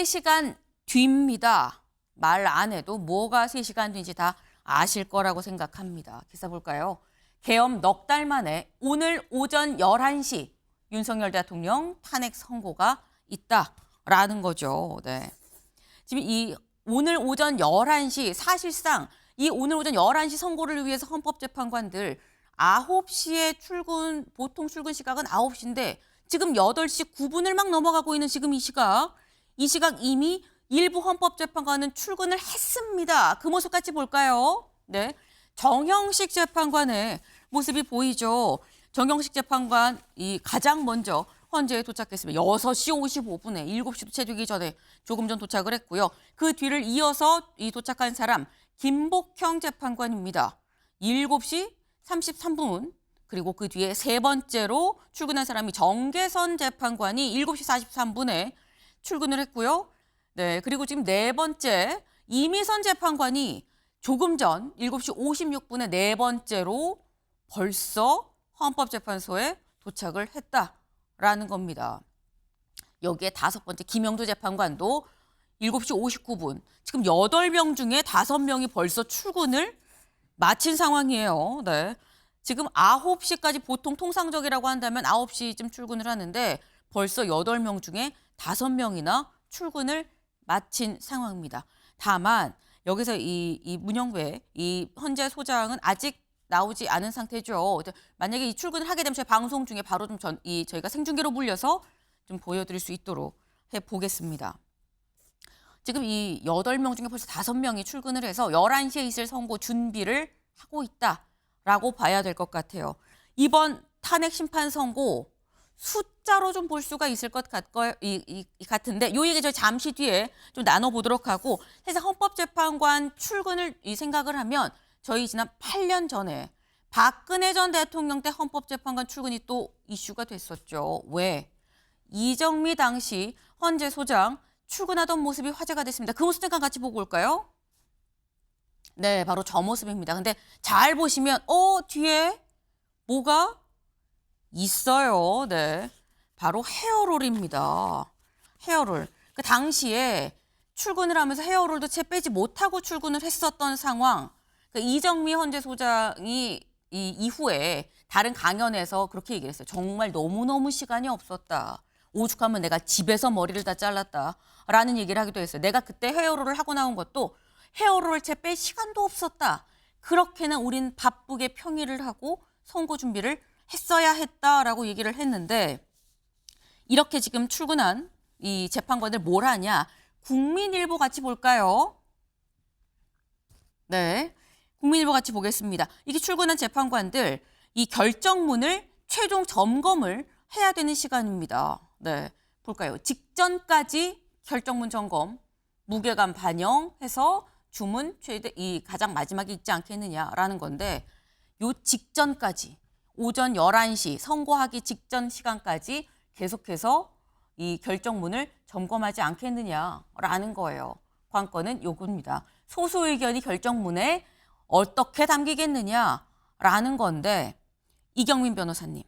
3시간 뒤입니다. 말 안 해도 뭐가 3시간 뒤인지 다 아실 거라고 생각합니다. 기사 볼까요? 계엄 넉 달 만에 오늘 오전 11시 윤석열 대통령 탄핵 선고가 있다라는 거죠. 네. 지금 이 오늘 오전 11시 사실상 이 오늘 오전 11시 선고를 위해서 헌법재판관들 9시에 출근, 보통 출근 시각은 9시인데 지금 8시 9분을 막 넘어가고 있는 지금 이 시각 이미 일부 헌법재판관은 출근을 했습니다. 그 모습 같이 볼까요? 네, 정형식 재판관의 모습이 보이죠. 정형식 재판관 가장 먼저 헌재에 도착했습니다. 6시 55분에 7시도 채 되기 전에 조금 전 도착을 했고요. 그 뒤를 이어서 도착한 사람 김복형 재판관입니다. 7시 33분 그리고 그 뒤에 세 번째로 출근한 사람이 정계선 재판관이 7시 43분에 출근을 했고요. 네, 그리고 지금 네 번째 이미선 재판관이 조금 전 7시 56분에 네 번째로 벌써 헌법재판소에 도착을 했다라는 겁니다. 여기에 다섯 번째 김영도 재판관도 7시 59분, 지금 8명 중에 5명이 벌써 출근을 마친 상황이에요. 네. 지금 9시까지 보통 통상적이라고 한다면 9시쯤 출근을 하는데 벌써 8명 중에 5명이나 출근을 마친 상황입니다. 다만 여기서 이 문영배 이 헌재 소장은 아직 나오지 않은 상태죠. 만약에 이 출근을 하게 되면 저희 방송 중에 바로 좀 저희가 생중계로 물려서 좀 보여드릴 수 있도록 해보겠습니다. 지금 이 8명 중에 벌써 5명이 출근을 해서 11시에 있을 선고 준비를 하고 있다라고 봐야 될 것 같아요. 이번 탄핵 심판 선고 숫자로 좀 볼 수가 있을 것 같은데 요 얘기 저희 잠시 뒤에 좀 나눠보도록 하고 사실 헌법재판관 출근을 생각을 하면 저희 지난 8년 전에 박근혜 전 대통령 때 헌법재판관 출근이 또 이슈가 됐었죠. 왜? 이정미 당시 헌재 소장 출근하던 모습이 화제가 됐습니다. 그 모습 잠깐 같이 보고 올까요? 네, 바로 저 모습입니다. 근데 잘 보시면 뒤에 뭐가 있어요. 네, 바로 헤어롤입니다. 헤어롤. 그 당시에 출근을 하면서 헤어롤도 채 빼지 못하고 출근을 했었던 상황. 그 이정미 헌재 소장이 이후에 다른 강연에서 그렇게 얘기를 했어요. 정말 너무너무 시간이 없었다. 오죽하면 내가 집에서 머리를 다 잘랐다라는 얘기를 하기도 했어요. 내가 그때 헤어롤을 하고 나온 것도 헤어롤을 채 뺄 시간도 없었다. 그렇게는 우린 바쁘게 평일을 하고 선고 준비를 했어야 했다라고 얘기를 했는데 이렇게 지금 출근한 이 재판관들 뭘 하냐. 국민일보 같이 볼까요? 네, 국민일보 같이 보겠습니다. 이게 출근한 재판관들 이 결정문을 최종 점검을 해야 되는 시간입니다. 네, 볼까요? 직전까지 결정문 점검, 무게감 반영해서 주문 최대 가장 마지막에 있지 않겠느냐라는 건데 요 직전까지 오전 11시 선고하기 직전 시간까지 계속해서 이 결정문을 점검하지 않겠느냐라는 거예요. 관건은 요겁니다. 소수 의견이 결정문에 어떻게 담기겠느냐라는 건데 이경민 변호사님.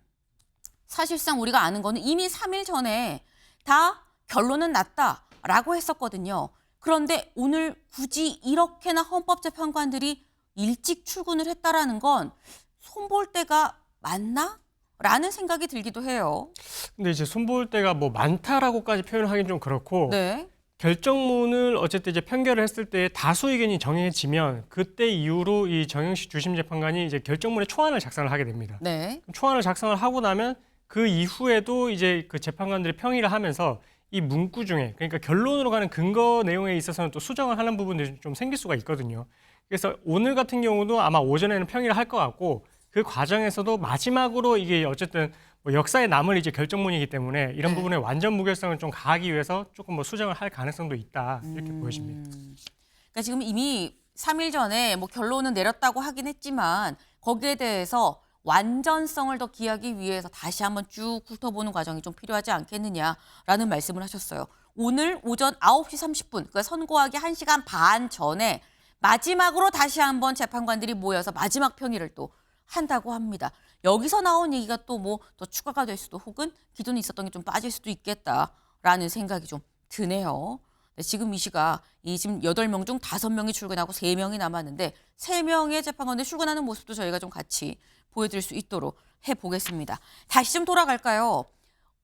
사실상 우리가 아는 거는 이미 3일 전에 다 결론은 났다라고 했었거든요. 그런데 오늘 굳이 이렇게나 헌법재판관들이 일찍 출근을 했다라는 건 손볼 때가 맞나? 라는 생각이 들기도 해요. 근데 이제 손볼 때가 뭐 많다라고까지 표현하기는 좀 그렇고 네. 결정문을 어쨌든 이제 판결을 했을 때 다수 의견이 정해지면 그때 이후로 이 정형식 주심 재판관이 이제 결정문에 초안을 작성을 하게 됩니다. 네. 초안을 작성을 하고 나면 그 이후에도 이제 그 재판관들이 평의를 하면서 이 문구 중에 그러니까 결론으로 가는 근거 내용에 있어서는 또 수정을 하는 부분들이 좀 생길 수가 있거든요. 그래서 오늘 같은 경우도 아마 오전에는 평의를 할 것 같고 그 과정에서도 마지막으로 이게 어쨌든 뭐 역사에 남을 이제 결정문이기 때문에 이런 부분에 완전 무결성을 좀 가하기 위해서 조금 뭐 수정을 할 가능성도 있다 이렇게 보여집니다. 그러니까 지금 이미 3일 전에 뭐 결론은 내렸다고 하긴 했지만 거기에 대해서 완전성을 더 기하기 위해서 다시 한번 쭉 훑어보는 과정이 좀 필요하지 않겠느냐라는 말씀을 하셨어요. 오늘 오전 9시 30분, 그러니까 선고하기 1시간 반 전에 마지막으로 다시 한번 재판관들이 모여서 마지막 평의를 또 한다고 합니다. 여기서 나온 얘기가 또 뭐 더 추가가 될 수도 혹은 기존에 있었던 게 좀 빠질 수도 있겠다라는 생각이 좀 드네요. 지금 이 시각 지금 8명 중 5명이 출근하고 3명이 남았는데 3명의 재판관들 출근하는 모습도 저희가 좀 같이 보여드릴 수 있도록 해보겠습니다. 다시 좀 돌아갈까요?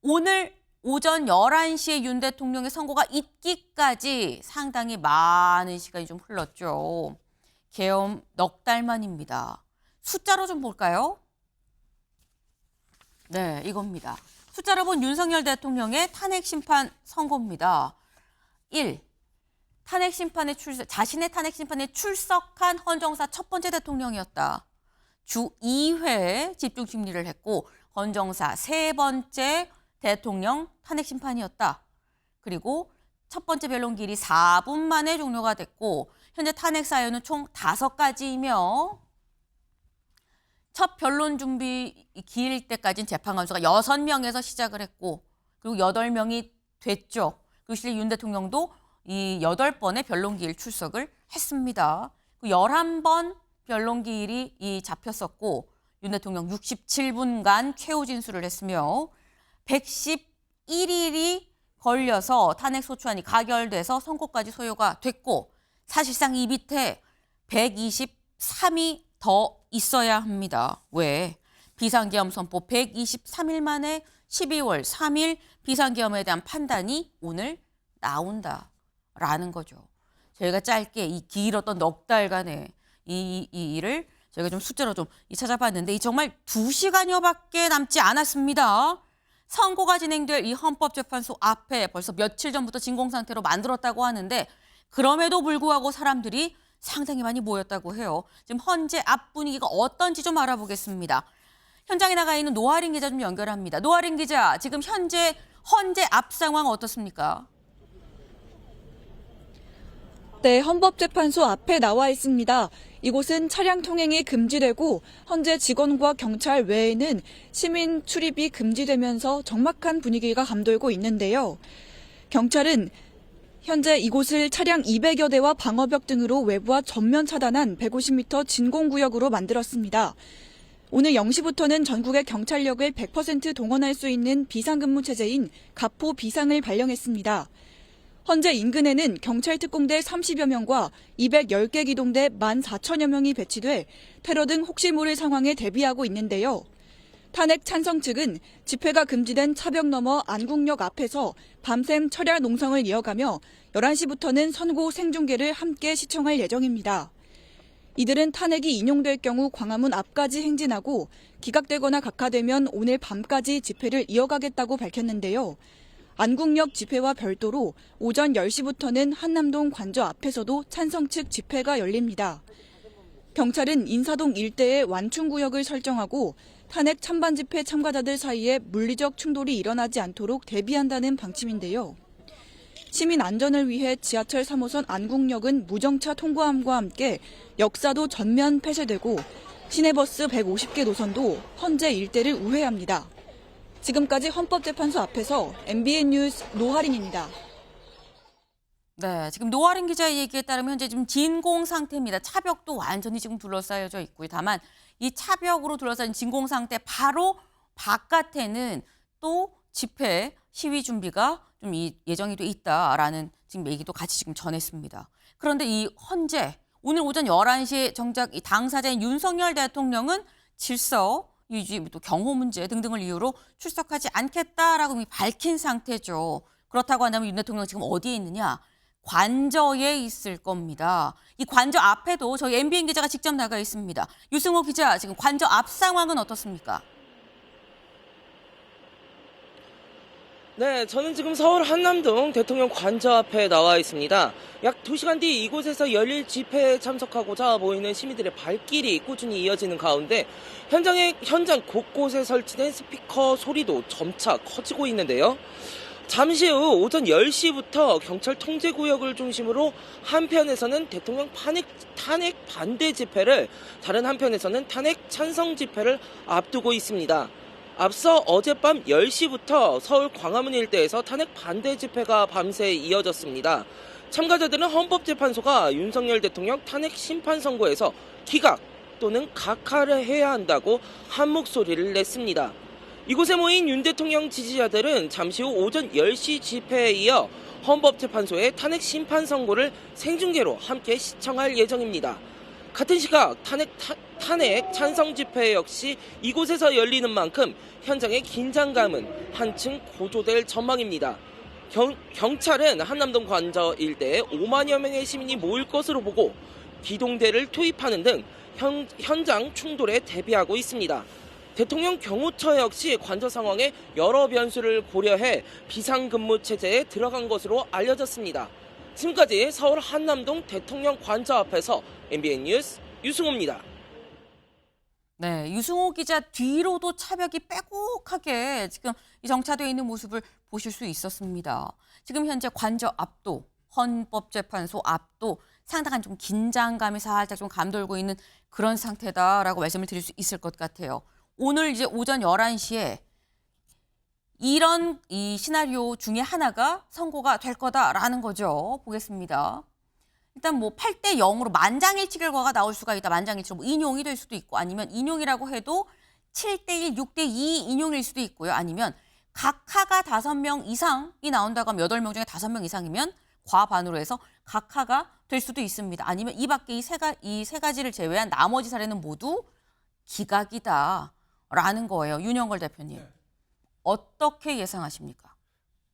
오늘 오전 11시에 윤 대통령의 선고가 있기까지 상당히 많은 시간이 좀 흘렀죠. 계엄 넉 달 만입니다. 숫자로 좀 볼까요? 네, 이겁니다. 숫자로 본 윤석열 대통령의 탄핵 심판 선고입니다. 1. 자신의 탄핵 심판에 출석한 헌정사 첫 번째 대통령이었다. 주 2회 집중 심리를 했고 헌정사 3번째 대통령 탄핵 심판이었다. 그리고 첫 번째 변론기일이 4분 만에 종료가 됐고 현재 탄핵 사유는 총 5가지이며 첫 변론 준비 기일 때까지는 재판관 수가 6명에서 시작을 했고 그리고 8명이 됐죠. 그리고 실제 윤 대통령도 이 8번의 변론기일 출석을 했습니다. 그 11번 변론기일이 잡혔었고 윤 대통령 67분간 최후 진술을 했으며 111일이 걸려서 탄핵 소추안이 가결돼서 선고까지 소요가 됐고 사실상 이 밑에 123이 더 있어야 합니다. 왜? 비상계엄 선포 123일 만에 12월 3일 비상계엄에 대한 판단이 오늘 나온다라는 거죠. 저희가 짧게 이 길었던 넉 달간의 이 일을 저희가 좀 숫자로 좀 찾아봤는데 이 정말 2시간여밖에 남지 않았습니다. 선고가 진행될 이 헌법재판소 앞에 벌써 며칠 전부터 진공 상태로 만들었다고 하는데 그럼에도 불구하고 사람들이 상당히 많이 모였다고 해요. 지금 현재 앞 분위기가 어떤지 좀 알아보겠습니다. 현장에 나가 있는 노아린 기자 좀 연결합니다. 노아린 기자, 지금 현재 앞 상황 어떻습니까? 네, 헌법재판소 앞에 나와 있습니다. 이곳은 차량 통행이 금지되고 현재 직원과 경찰 외에는 시민 출입이 금지되면서 적막한 분위기가 감돌고 있는데요. 경찰은 현재 이곳을 차량 200여 대와 방어벽 등으로 외부와 전면 차단한 150m 진공구역으로 만들었습니다. 오늘 0시부터는 전국의 경찰력을 100% 동원할 수 있는 비상근무 체제인 가포 비상을 발령했습니다. 현재 인근에는 경찰 특공대 30여 명과 210개 기동대 14,000여 명이 배치돼 테러 등 혹시 모를 상황에 대비하고 있는데요. 탄핵 찬성 측은 집회가 금지된 차벽 너머 안국역 앞에서 밤샘 철야 농성을 이어가며 11시부터는 선고 생중계를 함께 시청할 예정입니다. 이들은 탄핵이 인용될 경우 광화문 앞까지 행진하고 기각되거나 각하되면 오늘 밤까지 집회를 이어가겠다고 밝혔는데요. 안국역 집회와 별도로 오전 10시부터는 한남동 관저 앞에서도 찬성 측 집회가 열립니다. 경찰은 인사동 일대에 완충구역을 설정하고 탄핵 찬반 집회 참가자들 사이에 물리적 충돌이 일어나지 않도록 대비한다는 방침인데요. 시민 안전을 위해 지하철 3호선 안국역은 무정차 통과함과 함께 역사도 전면 폐쇄되고 시내버스 150개 노선도 현재 일대를 우회합니다. 지금까지 헌법재판소 앞에서 MBN 뉴스 노하린입니다. 네, 지금 노아린 기자의 얘기에 따르면 현재 지금 진공 상태입니다. 차벽도 완전히 지금 둘러싸여져 있고요. 다만 이 차벽으로 둘러싸인 진공 상태 바로 바깥에는 또 집회 시위 준비가 좀 예정이 돼 있다라는 지금 얘기도 같이 지금 전했습니다. 그런데 이 현재 오늘 오전 11시에 정작 이 당사자인 윤석열 대통령은 질서 유지, 또 경호 문제 등등을 이유로 출석하지 않겠다라고 이미 밝힌 상태죠. 그렇다고 한다면 윤 대통령 지금 어디에 있느냐? 관저에 있을 겁니다. 이 관저 앞에도 저희 MBN 기자가 직접 나가 있습니다. 유승호 기자, 지금 관저 앞 상황은 어떻습니까? 네, 저는 지금 서울 한남동 대통령 관저 앞에 나와 있습니다. 약 2시간 뒤 이곳에서 열릴 집회에 참석하고자 모이는 시민들의 발길이 꾸준히 이어지는 가운데 현장 곳곳에 설치된 스피커 소리도 점차 커지고 있는데요. 잠시 후 오전 10시부터 경찰 통제구역을 중심으로 한편에서는 대통령 탄핵 반대 집회를, 다른 한편에서는 탄핵 찬성 집회를 앞두고 있습니다. 앞서 어젯밤 10시부터 서울 광화문 일대에서 탄핵 반대 집회가 밤새 이어졌습니다. 참가자들은 헌법재판소가 윤석열 대통령 탄핵 심판 선고에서 기각 또는 각하를 해야 한다고 한 목소리를 냈습니다. 이곳에 모인 윤 대통령 지지자들은 잠시 후 오전 10시 집회에 이어 헌법재판소의 탄핵 심판 선고를 생중계로 함께 시청할 예정입니다. 같은 시각 탄핵 찬성 집회 역시 이곳에서 열리는 만큼 현장의 긴장감은 한층 고조될 전망입니다. 경찰은 한남동 관저 일대에 5만여 명의 시민이 모일 것으로 보고 기동대를 투입하는 등 현장 충돌에 대비하고 있습니다. 대통령 경호처 역시 관저 상황에 여러 변수를 고려해 비상근무 체제에 들어간 것으로 알려졌습니다. 지금까지 서울 한남동 대통령 관저 앞에서 MBN 뉴스 유승호입니다. 네, 유승호 기자 뒤로도 차벽이 빼곡하게 지금 이 정차되어 있는 모습을 보실 수 있었습니다. 지금 현재 관저 앞도, 헌법재판소 앞도 상당한 좀 긴장감이 살짝 좀 감돌고 있는 그런 상태다라고 말씀을 드릴 수 있을 것 같아요. 오늘 이제 오전 11시에 이런 이 시나리오 중에 하나가 선고가 될 거다라는 거죠. 보겠습니다. 일단 뭐 8대 0으로 만장일치 결과가 나올 수가 있다. 만장일치로 뭐 인용이 될 수도 있고 아니면 인용이라고 해도 7대 1, 6대 2 인용일 수도 있고요. 아니면 각하가 5명 이상이 나온다고 하면 8명 중에 5명 이상이면 과반으로 해서 각하가 될 수도 있습니다. 아니면 이 밖에 이 세 가지를 제외한 나머지 사례는 모두 기각이다라는 거예요. 윤영걸 대표님. 어떻게 예상하십니까?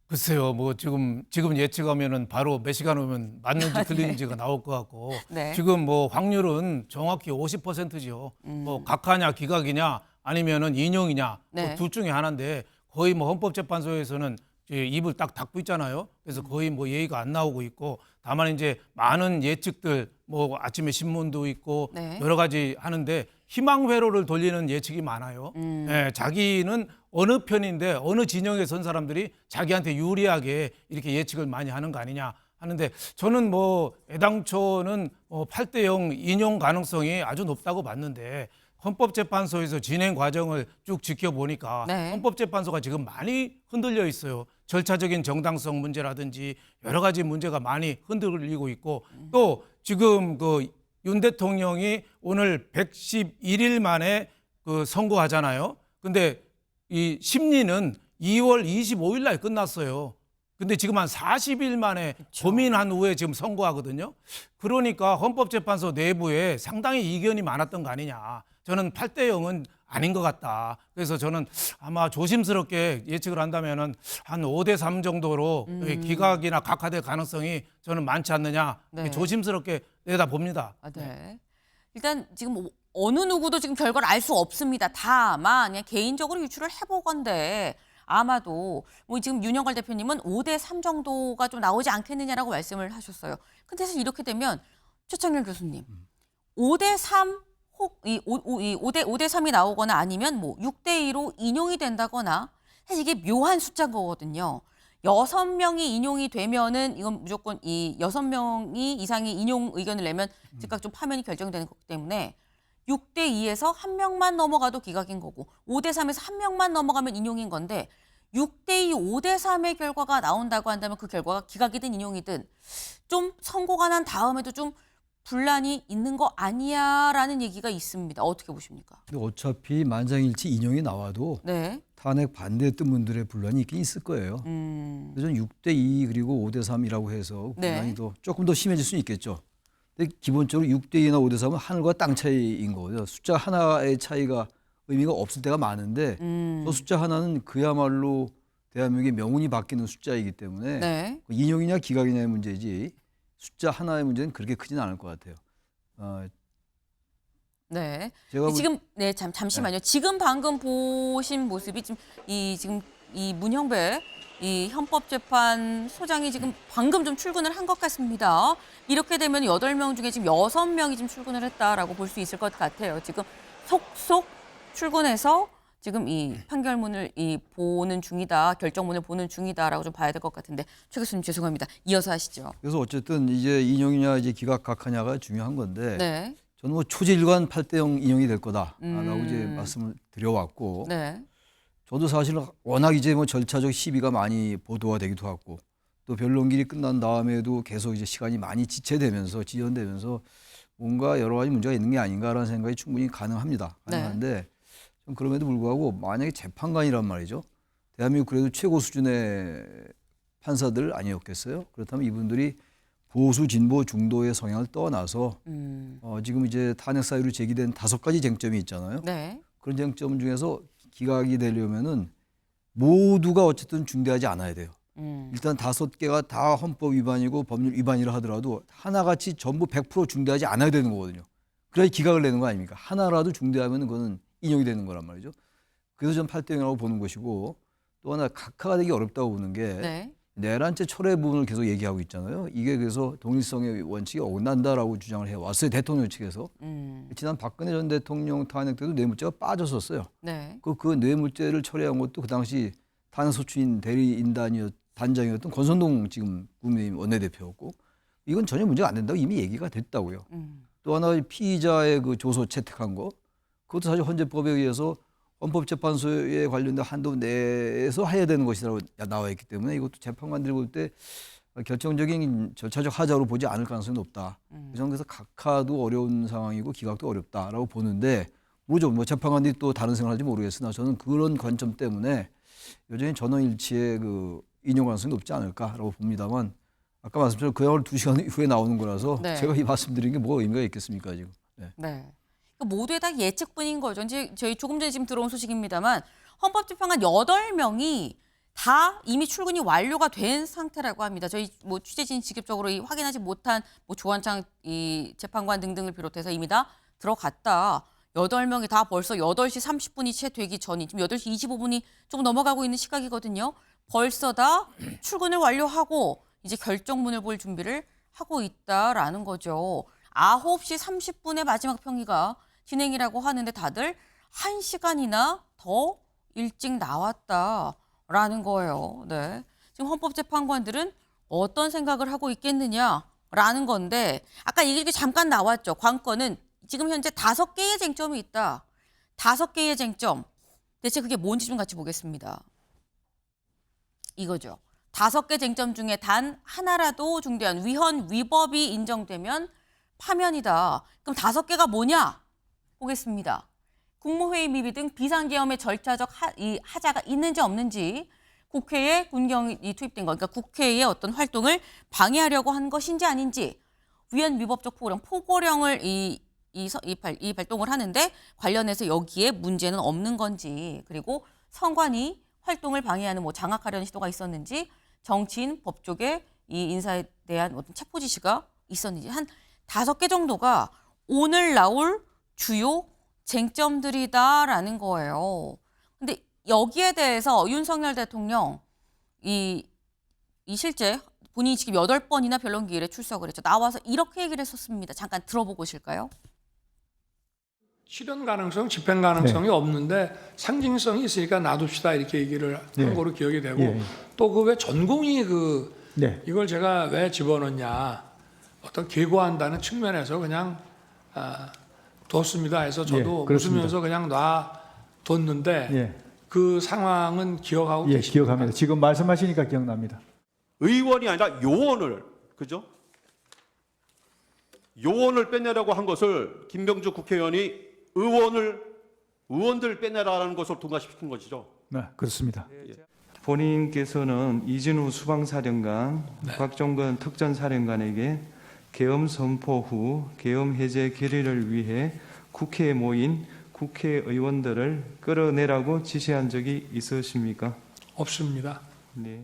글쎄요, 뭐 지금 예측하면은 바로 몇 시간 후면 맞는지 틀린지가 나올 것 같고 네. 지금 뭐 확률은 정확히 50%죠. 뭐 각하냐 기각이냐 아니면은 인용이냐 네. 뭐둘 중에 하나인데 거의 뭐 헌법재판소에서는 이제 입을 딱 닫고 있잖아요. 그래서 거의 뭐 예의가 안 나오고 있고 다만 이제 많은 예측들 뭐 아침에 신문도 있고 네. 여러 가지 하는데 희망 회로를 돌리는 예측이 많아요. 예, 자기는 어느 편인데 어느 진영에 선 사람들이 자기한테 유리하게 이렇게 예측을 많이 하는 거 아니냐 하는데 저는 뭐 애당초는 8대 0 인용 가능성이 아주 높다고 봤는데 헌법재판소에서 진행 과정을 쭉 지켜보니까 네. 헌법재판소가 지금 많이 흔들려 있어요. 절차적인 정당성 문제라든지 여러 가지 문제가 많이 흔들리고 있고 또 지금 그 윤 대통령이 오늘 111일 만에 그 선고하잖아요. 근데 이 심리는 2월 25일 날 끝났어요. 근데 지금 한 40일 만에 고민한 후에 지금 선고하거든요. 그러니까 헌법재판소 내부에 상당히 이견이 많았던 거 아니냐. 저는 8대 0은 아닌 것 같다. 그래서 저는 아마 조심스럽게 예측을 한다면은 한 5대 3 정도로 기각이나 각하될 가능성이 저는 많지 않느냐. 네. 조심스럽게 내다봅니다. 아, 네. 일단 지금 어느 누구도 지금 결과를 알 수 없습니다. 다만 그냥 개인적으로 유추를 해보건데 아마도 뭐 지금 윤영걸 대표님은 5대 3 정도가 좀 나오지 않겠느냐라고 말씀을 하셨어요. 근데 사실 이렇게 되면 최창렬 교수님 5대 3 혹 이 5대 3이 나오거나 아니면 뭐 6대 2로 인용이 된다거나 사실 이게 묘한 숫자인 거거든요. 6명이 인용이 되면은 이건 무조건 이 6명이 이상의 인용 의견을 내면 즉각 좀 파면이 결정되는 거기 때문에 6대 2에서 한 명만 넘어가도 기각인 거고 5대 3에서 한 명만 넘어가면 인용인 건데 6대 2, 5대 3의 결과가 나온다고 한다면 그 결과가 기각이든 인용이든 좀 선고가 난 다음에도 좀 분란이 있는 거 아니야라는 얘기가 있습니다. 어떻게 보십니까? 근데 어차피 만장일치 인용이 나와도 네. 탄핵 반대했던 분들의 분란이 있긴 있을 거예요. 그래서 저는 6대 2 그리고 5대 3이라고 해서 분란이 네. 더 조금 더 심해질 수는 있겠죠. 근데 기본적으로 6대 2나 5대 3은 하늘과 땅 차이인 거거든요. 숫자 하나의 차이가 의미가 없을 때가 많은데 그 숫자 하나는 그야말로 대한민국의 명운이 바뀌는 숫자이기 때문에 네. 인용이냐 기각이냐의 문제지 숫자 하나의 문제는 그렇게 크진 않을 것 같아요. 네. 제가 지금 네, 잠시만요. 지금 방금 보신 모습이 지금 이 문형배 이 헌법재판소장이 지금 방금 좀 출근을 한 것 같습니다. 이렇게 되면 8명 중에 지금 6명이 지금 출근을 했다라고 볼 수 있을 것 같아요. 지금 속속 출근해서 지금 이 판결문을 보는 중이다, 결정문을 보는 중이다라고 좀 봐야 될 것 같은데 최 교수님 죄송합니다. 이어서 하시죠. 그래서 어쨌든 이제 인용이냐 이제 기각 각하냐가 중요한 건데 네. 저는 뭐 초질관 8대 0 인용이 될 거다라고 이제 말씀을 드려왔고 네. 저도 사실 워낙 이제 뭐 절차적 시비가 많이 보도가 되기도 하고 또 변론길이 끝난 다음에도 계속 이제 시간이 많이 지연되면서 뭔가 여러 가지 문제가 있는 게 아닌가라는 생각이 충분히 가능한데 좀 그럼에도 불구하고 만약에 재판관이란 말이죠. 대한민국 그래도 최고 수준의 판사들 아니었겠어요? 그렇다면 이분들이 보수, 진보, 중도의 성향을 떠나서 지금 이제 탄핵 사유로 제기된 5가지 쟁점이 있잖아요. 네. 그런 쟁점 중에서 기각이 되려면은 모두가 어쨌든 중대하지 않아야 돼요. 일단 5개가 다 헌법 위반이고 법률 위반이라 하더라도 하나같이 전부 100% 중대하지 않아야 되는 거거든요. 그래야 기각을 내는 거 아닙니까? 하나라도 중대하면 그거는 인용이 되는 거란 말이죠. 그래서 전 8대 0이라고 보는 것이고 또 하나 각하가 되기 어렵다고 보는 게 네. 내란죄 철회 부분을 계속 얘기하고 있잖아요. 이게 그래서 독립성의 원칙이 어긋난다라고 주장을 해왔어요. 대통령 측에서. 지난 박근혜 전 대통령 탄핵 때도 뇌물죄가 빠졌었어요. 네. 그 뇌물죄를 처리한 것도 그 당시 탄핵소추인 단장이었던 권선동 지금 국민의힘 원내대표였고 이건 전혀 문제가 안 된다고 이미 얘기가 됐다고요. 또 하나 피의자의 그 조서 채택한 거 그것도 사실 헌재법에 의해서 헌법재판소에 관련된 한도 내에서 해야 되는 것이라고 나와 있기 때문에 이것도 재판관들이 볼 때 결정적인 절차적 하자로 보지 않을 가능성이 높다. 저는 그래서 각하도 어려운 상황이고 기각도 어렵다라고 보는데 뭐죠? 뭐 재판관들이 또 다른 생각할지 모르겠으나 저는 그런 관점 때문에 여전히 전원일치의 그 인용 가능성이 높지 않을까라고 봅니다만 아까 말씀처럼 그야말로 2시간 후에 나오는 거라서 네. 제가 이 말씀드린 게 뭐가 의미가 있겠습니까 지금? 네. 네. 모두에 다 예측뿐인 거죠. 이제 저희 조금 전에 지금 들어온 소식입니다만 헌법재판관 8명이 다 이미 출근이 완료가 된 상태라고 합니다. 저희 뭐 취재진 직접적으로 확인하지 못한 뭐 조한창 이 재판관 등등을 비롯해서 이미 다 들어갔다. 8명이 다 벌써 8시 30분이 채 되기 전이 지금 8시 25분이 조금 넘어가고 있는 시각이거든요. 벌써 다 출근을 완료하고 이제 결정문을 볼 준비를 하고 있다라는 거죠. 9시 30분에 마지막 평의가 진행이라고 하는데 다들 1시간이나 더 일찍 나왔다라는 거예요. 네. 지금 헌법재판관들은 어떤 생각을 하고 있겠느냐라는 건데 아까 얘기 잠깐 나왔죠. 관건은 지금 현재 5개의 쟁점이 있다. 5개의 쟁점. 대체 그게 뭔지 좀 같이 보겠습니다. 이거죠. 5개 쟁점 중에 단 하나라도 중대한 위헌, 위법이 인정되면 파면이다. 그럼 5개가 뭐냐? 보겠습니다. 국무회의 미비 등 비상계엄의 절차적 하자가 있는지 없는지, 국회에 군경이 투입된 거, 그러니까 국회의 어떤 활동을 방해하려고 한 것인지 아닌지, 위헌 위법적 포고령을 발동을 하는데 관련해서 여기에 문제는 없는 건지, 그리고 선관위 활동을 방해하는 장악하려는 시도가 있었는지, 정치인 법조계 이 인사에 대한 어떤 체포 지시가 있었는지 한 5개 정도가 오늘 나올 주요 쟁점들이다라는 거예요. 근데 여기에 대해서 윤석열 대통령 이 실제 본인이 지금 8번이나 변론기일에 출석을 했죠. 나와서 이렇게 얘기를 했었습니다. 잠깐 들어보고 오실까요? 실현 가능성, 집행 가능성이 없는데 상징성이 있으니까 놔둡시다 이렇게 얘기를 한 거로 기억이 되고 또 그 왜 전공이 이걸 제가 왜 집어넣냐 어떤 계고한다는 측면에서 그냥 뒀습니다 해서 저도 웃으면서 그냥 놔뒀는데 그 상황은 기억하고 계십니까? 기억합니다. 지금 말씀하시니까 기억납니다. 의원이 아니라 요원을 그죠? 요원을 빼내라고 한 것을 김병주 국회의원이 의원들 빼내라는 것을 통과시킨 것이죠. 네, 그렇습니다. 본인께서는 이진우 수방사령관, 곽종건 특전사령관에게 계엄 선포 후 계엄 해제 결의를 위해 국회에 모인 국회의원들을 끌어내라고 지시한 적이 있으십니까? 없습니다. 네.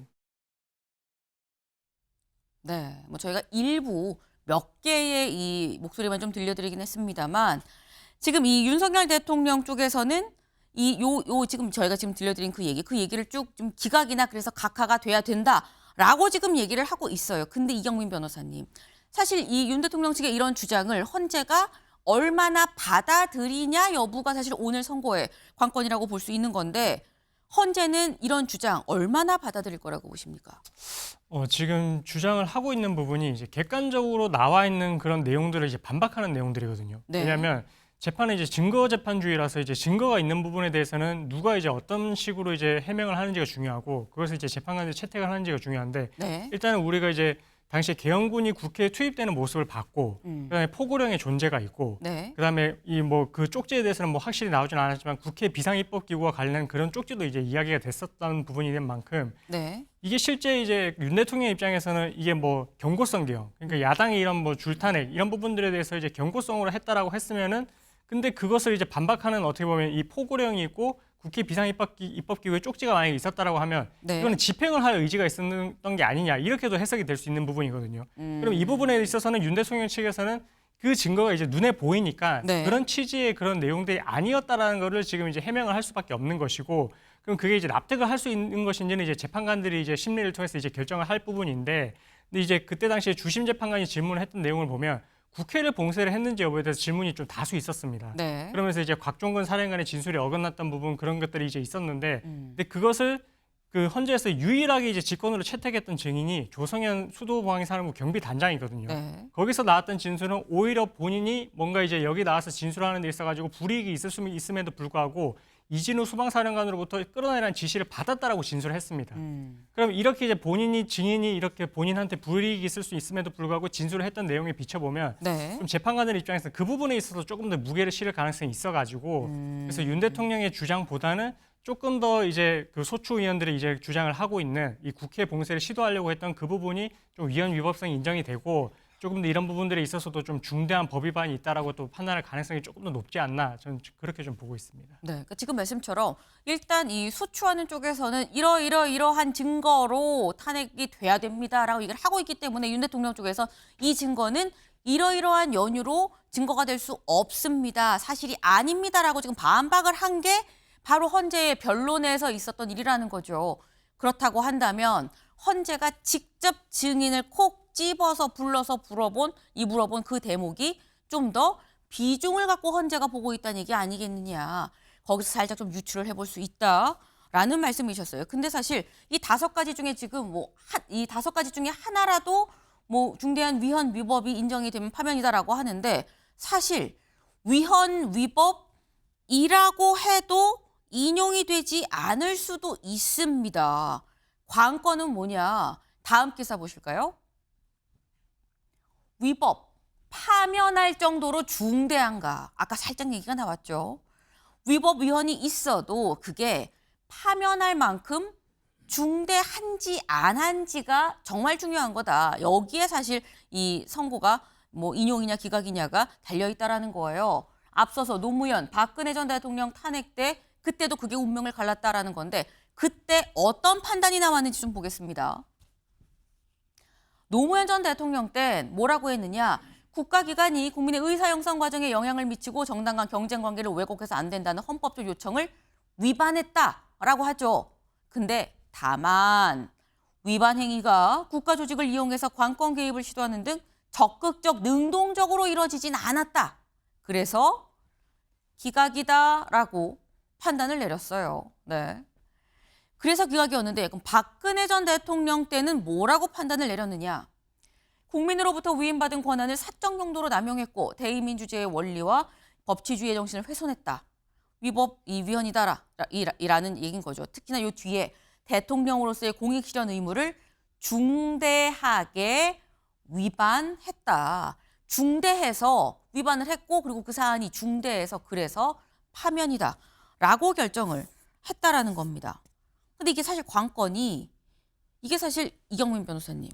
네, 저희가 일부 몇 개의 이 목소리만 좀 들려드리긴 했습니다만 지금 이 윤석열 대통령 쪽에서는 지금 저희가 지금 들려드린 그 얘기를 쭉 좀 기각이나 그래서 각하가 돼야 된다라고 지금 얘기를 하고 있어요. 근데 이경민 변호사님, 사실 이 윤 대통령 측의 이런 주장을 헌재가 얼마나 받아들이냐 여부가 사실 오늘 선고의 관건이라고 볼 수 있는 건데 헌재는 이런 주장 얼마나 받아들일 거라고 보십니까? 지금 주장을 하고 있는 부분이 이제 객관적으로 나와 있는 그런 내용들을 이제 반박하는 내용들이거든요. 네. 왜냐하면 재판은 이제 증거 재판주의라서 이제 증거가 있는 부분에 대해서는 누가 이제 어떤 식으로 이제 해명을 하는지가 중요하고 그것을 이제 재판관들이 채택을 하는지가 중요한데 네. 일단은 우리가 이제 당시에 계엄군이 국회에 투입되는 모습을 봤고 그다음에 포고령의 존재가 있고 네. 그다음에 이 뭐 그 쪽지에 대해서는 뭐 확실히 나오진 않았지만 국회 비상입법기구와 관련한 그런 쪽지도 이제 이야기가 됐었다는 부분이 된 만큼 네. 이게 실제 이제 윤 대통령 입장에서는 이게 뭐 경고성 계엄, 그러니까 야당의 이런 뭐 줄탄핵 이런 부분들에 대해서 이제 경고성으로 했다라고 했으면은 근데 그것을 이제 반박하는 어떻게 보면 이 포고령이 있고 국회 비상입법기구에 쪽지가 만약에 있었다라고 하면 네. 이거는 집행을 할 의지가 있었던 게 아니냐 이렇게도 해석이 될 수 있는 부분이거든요. 그럼 이 부분에 있어서는 윤 대통령 측에서는 그 증거가 이제 눈에 보이니까 네. 그런 취지의 그런 내용들이 아니었다라는 거를 지금 이제 해명을 할 수밖에 없는 것이고 그럼 그게 이제 납득을 할 수 있는 것인지는 이제 재판관들이 이제 심리를 통해서 이제 결정을 할 부분인데 근데 이제 그때 당시에 주심 재판관이 질문을 했던 내용을 보면 국회를 봉쇄를 했는지 여부에 대해서 질문이 좀 다수 있었습니다. 네. 그러면서 이제 곽종근 사령관의 진술이 어긋났던 부분 그런 것들이 이제 있었는데 근데 그것을 그 헌재에서 유일하게 이제 직권으로 채택했던 증인이 조성현 수도보안사령부 경비단장이거든요. 네. 거기서 나왔던 진술은 오히려 본인이 뭔가 이제 여기 나와서 진술하는 데 있어가지고 불이익이 있음에도 불구하고 이진우 수방사령관으로부터 끌어내라는 지시를 받았다라고 진술을 했습니다. 그럼 이렇게 이제 본인이 증인이 이렇게 본인한테 불이익이 있을 수 있음에도 불구하고 진술을 했던 내용에 비춰보면 네. 좀 재판관들 입장에서 그 부분에 있어서 조금 더 무게를 실을 가능성이 있어가지고 그래서 윤 대통령의 주장보다는 조금 더 이제 그 소추 의원들이 이제 주장을 하고 있는 이 국회 봉쇄를 시도하려고 했던 그 부분이 좀 위헌 위법성이 인정이 되고 조금 더 이런 부분들에 있어서도 좀 중대한 법 위반이 있다라고 또 판단할 가능성이 조금 더 높지 않나 저는 그렇게 좀 보고 있습니다. 네, 그러니까 지금 말씀처럼 일단 이 소추하는 쪽에서는 이러한 증거로 탄핵이 돼야 됩니다라고 얘기를 하고 있기 때문에 윤 대통령 쪽에서 이 증거는 이러이러한 연유로 증거가 될 수 없습니다. 사실이 아닙니다라고 지금 반박을 한 게 바로 헌재의 변론에서 있었던 일이라는 거죠. 그렇다고 한다면 헌재가 직접 증인을 콕 집어서 불러서 물어본 그 대목이 좀 더 비중을 갖고 헌재가 보고 있다는 얘기 아니겠느냐. 거기서 살짝 좀 유추를 해볼 수 있다라는 말씀이셨어요. 근데 사실 이 5가지 중에 지금 이 5가지 중에 하나라도 뭐 중대한 위헌 위법이 인정이 되면 파면이다라고 하는데 사실 위헌 위법이라고 해도 인용이 되지 않을 수도 있습니다. 관건은 뭐냐? 다음 기사 보실까요? 위법, 파면할 정도로 중대한가? 아까 살짝 얘기가 나왔죠. 위법 위헌이 있어도 그게 파면할 만큼 중대한지 안 한지가 정말 중요한 거다. 여기에 사실 이 선고가 뭐 인용이냐 기각이냐가 달려있다라는 거예요. 앞서서 노무현, 박근혜 전 대통령 탄핵 때 그때도 그게 운명을 갈랐다라는 건데 그때 어떤 판단이 나왔는지 좀 보겠습니다. 노무현 전 대통령 때 뭐라고 했느냐. 국가기관이 국민의 의사 형성 과정에 영향을 미치고 정당 간 경쟁 관계를 왜곡해서 안 된다는 헌법적 요청을 위반했다라고 하죠. 근데 다만 위반 행위가 국가 조직을 이용해서 관권 개입을 시도하는 등 적극적 능동적으로 이루어지진 않았다. 그래서 기각이다라고 판단을 내렸어요. 네. 그래서 기각이었는데 그럼 박근혜 전 대통령 때는 뭐라고 판단을 내렸느냐. 국민으로부터 위임받은 권한을 사적 용도로 남용했고 대의민주주의의 원리와 법치주의의 정신을 훼손했다. 위헌이다라는 얘기인 거죠. 특히나 이 뒤에 대통령으로서의 공익 실현 의무를 중대하게 위반했다. 중대해서 위반을 했고 그리고 그 사안이 중대해서 그래서 파면이다라고 결정을 했다라는 겁니다. 근데 이게 사실 관건이 이게 사실 이경민 변호사님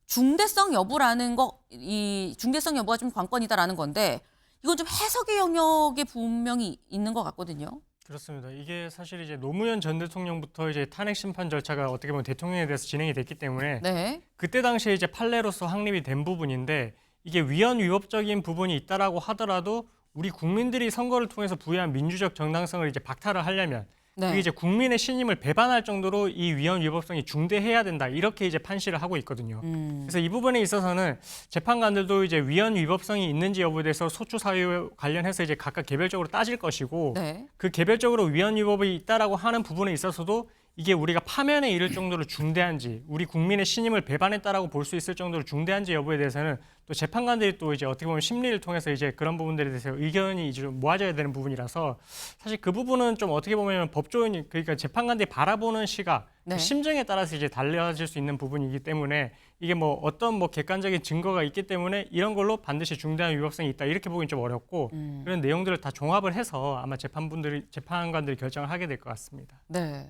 중대성 여부라는 이 중대성 여부가 좀 관건이다라는 건데 이건 좀 해석의 영역에 분명히 있는 것 같거든요. 그렇습니다. 이게 사실 이제 노무현 전 대통령부터 이제 탄핵 심판 절차가 어떻게 보면 대통령에 대해서 진행이 됐기 때문에 네. 그때 당시에 이제 판례로서 확립이 된 부분인데 이게 위헌 위법적인 부분이 있다라고 하더라도 우리 국민들이 선거를 통해서 부여한 민주적 정당성을 이제 박탈을 하려면 네. 그게 이제 국민의 신임을 배반할 정도로 이 위헌 위법성이 중대해야 된다 이렇게 이제 판시를 하고 있거든요. 그래서 이 부분에 있어서는 재판관들도 이제 위헌 위법성이 있는지 여부에 대해서 소추 사유 관련해서 이제 각각 개별적으로 따질 것이고 네. 그 개별적으로 위헌 위법이 있다라고 하는 부분에 있어서도 이게 우리가 파면에 이를 정도로 중대한지, 우리 국민의 신임을 배반했다라고 볼 수 있을 정도로 중대한지 여부에 대해서는 또 재판관들이 또 이제 어떻게 보면 심리를 통해서 이제 그런 부분들에 대해서 의견이 이제 좀 모아져야 되는 부분이라서 사실 그 부분은 좀 어떻게 보면 법조인, 그러니까 재판관들이 바라보는 시각, 네. 그 심정에 따라서 이제 달라질 수 있는 부분이기 때문에 이게 뭐 어떤 뭐 객관적인 증거가 있기 때문에 이런 걸로 반드시 중대한 위법성이 있다 이렇게 보기는 좀 어렵고 그런 내용들을 다 종합을 해서 아마 재판관들이 결정을 하게 될 것 같습니다. 네.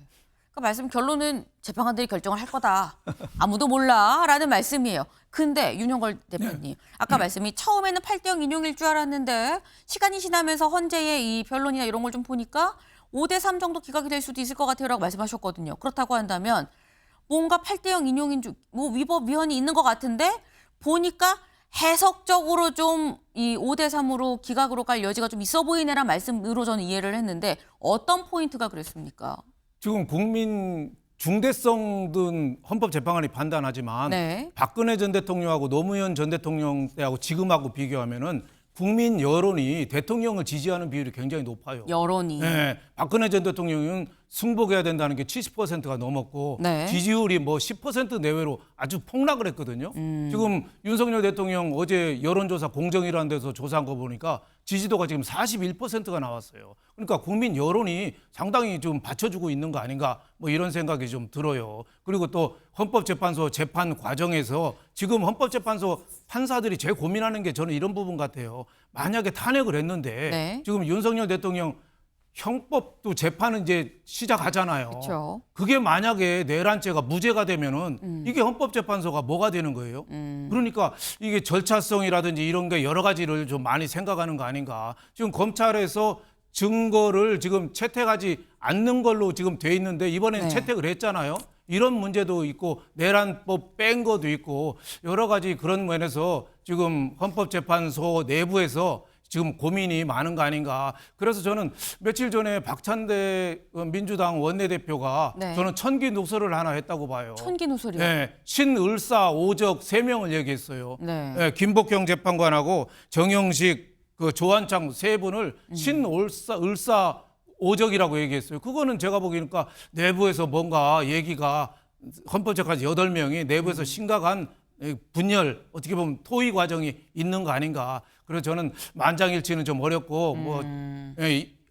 그 말씀 결론은 재판관들이 결정을 할 거다. 아무도 몰라라는 말씀이에요. 근데 윤형걸 대표님, 아까 말씀이 처음에는 8대0 인용일 줄 알았는데 시간이 지나면서 헌재의 이 변론이나 이런 걸 좀 보니까 5대3 정도 기각이 될 수도 있을 것 같아요라고 말씀하셨거든요. 그렇다고 한다면 뭔가 8대0 인용인 줄, 뭐 위법 위헌이 있는 것 같은데 보니까 해석적으로 좀 이 5대3으로 기각으로 갈 여지가 좀 있어 보이네란 말씀으로 저는 이해를 했는데 어떤 포인트가 그랬습니까? 지금 국민 중대성든 헌법재판관이 판단하지만 네. 박근혜 전 대통령하고 노무현 전 대통령 때하고 지금하고 비교하면은 국민 여론이 대통령을 지지하는 비율이 굉장히 높아요. 여론이. 네, 박근혜 전 대통령은 승복해야 된다는 게 70%가 넘었고 네. 지지율이 뭐 10% 내외로 아주 폭락을 했거든요. 지금 윤석열 대통령 어제 여론조사 공정이라는 데서 조사한 거 보니까 지지도가 지금 41%가 나왔어요. 그러니까 국민 여론이 상당히 좀 받쳐주고 있는 거 아닌가 뭐 이런 생각이 좀 들어요. 그리고 또 헌법재판소 재판 과정에서 지금 헌법재판소 판사들이 제일 고민하는 게 저는 이런 부분 같아요. 만약에 탄핵을 했는데 네. 지금 윤석열 대통령 형법도 재판은 이제 시작하잖아요. 그쵸. 그게 만약에 내란죄가 무죄가 되면은 이게 헌법재판소가 뭐가 되는 거예요? 그러니까 이게 절차성이라든지 이런 게 여러 가지를 좀 많이 생각하는 거 아닌가. 지금 검찰에서 증거를 지금 채택하지 않는 걸로 지금 돼 있는데 이번에는 네. 채택을 했잖아요. 이런 문제도 있고 내란법 뺀 것도 있고 여러 가지 그런 면에서 지금 헌법재판소 내부에서 지금 고민이 많은 거 아닌가. 그래서 저는 며칠 전에 박찬대 민주당 원내대표가 네. 저는 천기 누설을 하나 했다고 봐요. 천기 누설이요? 네, 신을사 오적 3명을 얘기했어요. 네. 네, 김복경 재판관하고 정영식 그 조한창 3분을 을사 오적이라고 얘기했어요. 그거는 제가 보기니까 내부에서 뭔가 얘기가 헌법재판소 8명이 내부에서 심각한 분열 어떻게 보면 토의 과정이 있는 거 아닌가. 그래서 저는 만장일치는 좀 어렵고 뭐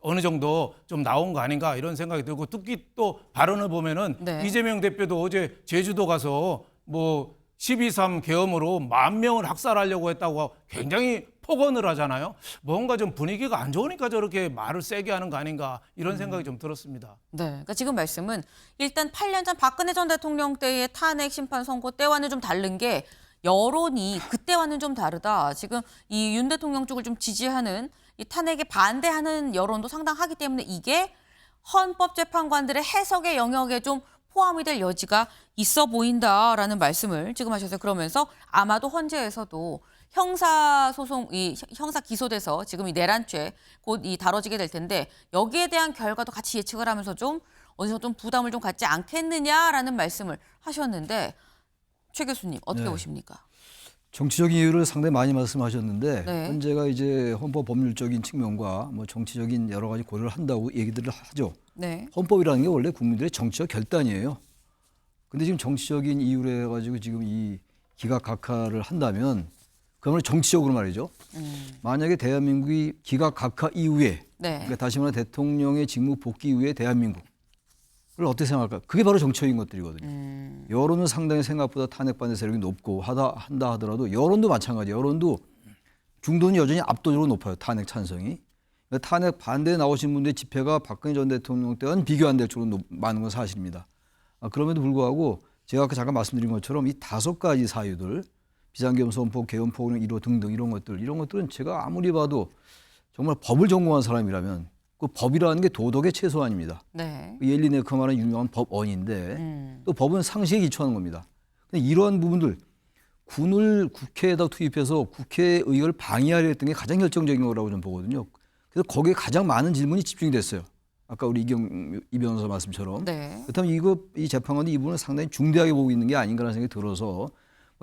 어느 정도 좀 나온 거 아닌가 이런 생각이 들고 특히 또 발언을 보면은 네. 이재명 대표도 어제 제주도 가서 뭐 12.3 계엄으로 10,000명을 학살하려고 했다고 굉장히 폭언을 하잖아요. 뭔가 좀 분위기가 안 좋으니까 저렇게 말을 세게 하는 거 아닌가 이런 생각이 좀 들었습니다. 네. 그러니까 지금 말씀은 일단 8년 전 박근혜 전 대통령 때의 탄핵 심판 선고 때와는 좀 다른 게 여론이 그때와는 좀 다르다. 지금 이 윤 대통령 쪽을 좀 지지하는 이 탄핵에 반대하는 여론도 상당하기 때문에 이게 헌법재판관들의 해석의 영역에 좀 포함이 될 여지가 있어 보인다라는 말씀을 지금 하셨어요. 그러면서 아마도 헌재에서도 형사소송, 이 형사 기소돼서 지금 이 내란죄 곧 이 다뤄지게 될 텐데 여기에 대한 결과도 같이 예측을 하면서 좀 어디서 좀 부담을 좀 갖지 않겠느냐라는 말씀을 하셨는데 최 교수님 어떻게 네. 보십니까? 정치적인 이유를 상당히 많이 말씀하셨는데 네. 헌재가 이제 헌법 법률적인 측면과 뭐 정치적인 여러 가지 고려를 한다고 얘기들을 하죠. 네. 헌법이라는 게 원래 국민들의 정치적 결단이에요. 근데 지금 정치적인 이유로 해가지고 지금 이 기각각하를 한다면 그러면 정치적으로 말이죠. 만약에 대한민국이 기각각하 이후에 네. 그러니까 다시 말해 대통령의 직무 복귀 이후에 대한민국을 어떻게 생각할까? 그게 바로 정치적인 것들이거든요. 여론은 상당히 생각보다 탄핵 반대 세력이 높고 한다 하더라도 여론도 마찬가지예요. 여론도 중도는 여전히 압도적으로 높아요. 탄핵 찬성이. 그러니까 탄핵 반대에 나오신 분들의 지표가 박근혜 전 대통령 때와는 비교 안 될 정도로 많은 건 사실입니다. 그럼에도 불구하고 제가 아까 잠깐 말씀드린 것처럼 이 5가지 사유들 비상계엄 선포, 계엄 포고령 1호 등등 이런 것들은 제가 아무리 봐도 정말 법을 전공한 사람이라면 그 법이라는 게 도덕의 최소한입니다. 네. 옐리네크가 말하는 유명한 법원인데 또 법은 상식에 기초하는 겁니다. 근데 이러한 부분들 군을 국회에다 투입해서 국회의 의결을 방해하려 했던 게 가장 결정적인 거라고 저는 보거든요. 그래서 거기에 가장 많은 질문이 집중이 됐어요. 아까 우리 이 변호사 말씀처럼. 네. 그렇다면 이 재판관이 이 부분을 상당히 중대하게 보고 있는 게 아닌가라는 생각이 들어서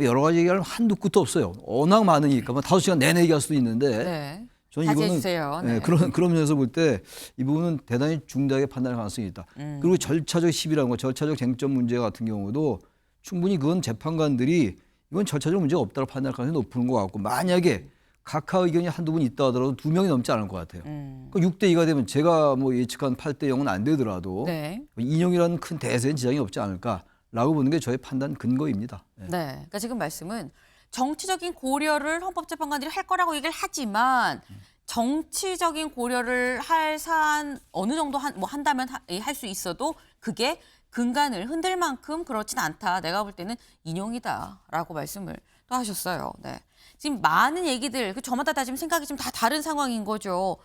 여러 가지 얘기하면 한두 끝도 없어요. 워낙 많으니까 5시간 내내 얘기할 수도 있는데 네. 저는 자제해 이거는 주세요. 네, 네. 그런 면에서 볼 때 이 부분은 대단히 중대하게 판단할 가능성이 있다. 그리고 절차적 시비라는 거, 절차적 쟁점 문제 같은 경우도 충분히 그건 재판관들이 이건 절차적 문제가 없다고 판단할 가능성이 높은 것 같고, 만약에 각하 의견이 한두 분 있다 하더라도 2명이 넘지 않을 것 같아요. 그 6대2가 되면 제가 뭐 예측한 8대0은 안 되더라도 네. 인용이라는 큰 대세엔 지장이 없지 않을까라고 보는 게 저의 판단 근거입니다. 네. 네. 그러니까 지금 말씀은 정치적인 고려를 헌법재판관들이 할 거라고 얘기를 하지만 정치적인 고려를 할 사안 어느 정도 한다면 할 수 있어도 그게 근간을 흔들 만큼 그렇진 않다. 내가 볼 때는 인용이다라고 말씀을 또 하셨어요. 네. 지금 많은 얘기들 저마다 다 지금 생각이 좀 다 다른 상황인 거죠.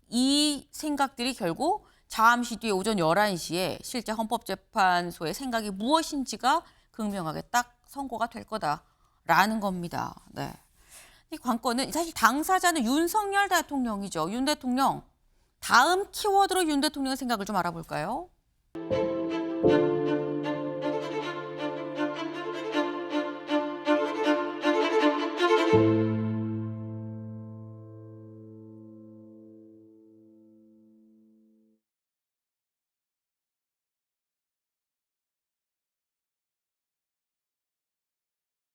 이 생각들이 결국 잠시 뒤에 오전 11시에 실제 헌법재판소의 생각이 무엇인지가 극명하게 딱 선고가 될 거다라는 겁니다. 네. 이 관건은 사실 당사자는 윤석열 대통령이죠. 윤 대통령. 다음 키워드로 윤 대통령의 생각을 좀 알아볼까요?